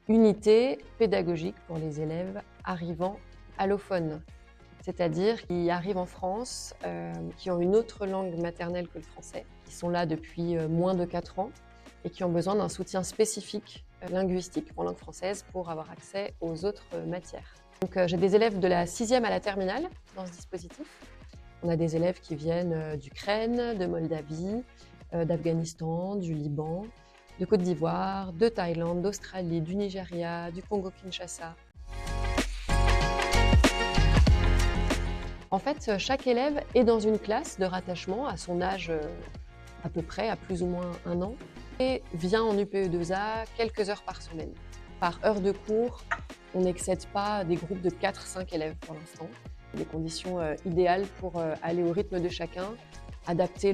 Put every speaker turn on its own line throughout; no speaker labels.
unité pédagogique pour les élèves arrivant allophones, c'est-à-dire qui arrivent en France, qui ont une autre langue maternelle que le français, qui sont là depuis moins de 4 ans et qui ont besoin d'un soutien spécifique linguistique en langue française pour avoir accès aux autres matières. Donc, j'ai des élèves de la 6e à la terminale dans ce dispositif. On a des élèves qui viennent d'Ukraine, de Moldavie, d'Afghanistan, du Liban, de Côte d'Ivoire, de Thaïlande, d'Australie, du Nigeria, du Congo-Kinshasa. En fait, chaque élève est dans une classe de rattachement à son âge à peu près, à plus ou moins 1 an, et vient en UPE2A quelques heures par semaine. Par heure de cours, on n'excède pas des groupes de 4-5 élèves pour l'instant. Des conditions idéales pour aller au rythme de chacun, adapter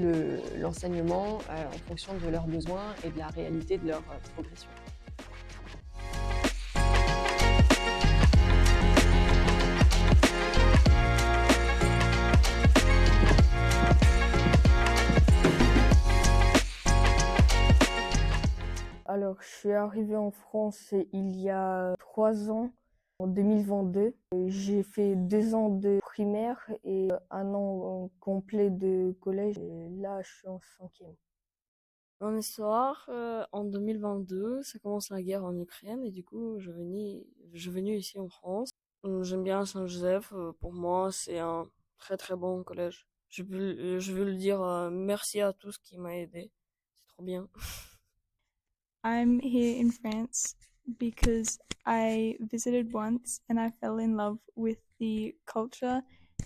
l'enseignement en fonction de leurs besoins et de la réalité de leur progression.
Alors, je suis arrivée en France il y a 3 ans, en 2022. J'ai fait 2 ans de primaire et 1 an complet de collège. Et là, je suis en 5e.
Mon histoire, en 2022, ça commence la guerre en Ukraine et du coup, je venais ici en France. J'aime bien Saint-Joseph. Pour moi, c'est un très très bon collège. Je veux le dire merci à tous qui m'a aidé. C'est trop bien.
I'm here in France because I visited once and I fell in love with the culture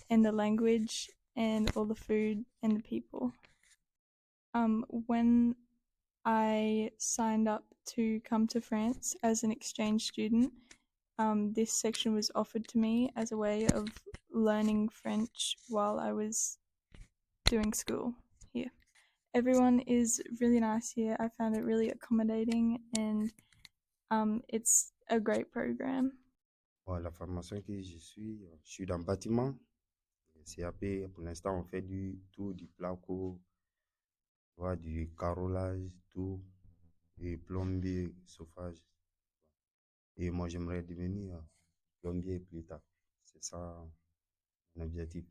and the language and all the food and the people. When I signed up to come to France as an exchange student, this section was offered to me as a way of learning French while I was doing school here. Everyone is really nice here. I found it really accommodating and it's a great program.
Bon, la formation que je suis dans le bâtiment, CAP. Pour l'instant, on fait du placo, voilà, du carrelage, tout, et plombier, chauffage. Et moi, j'aimerais devenir plombier plus tard. C'est ça mon objectif.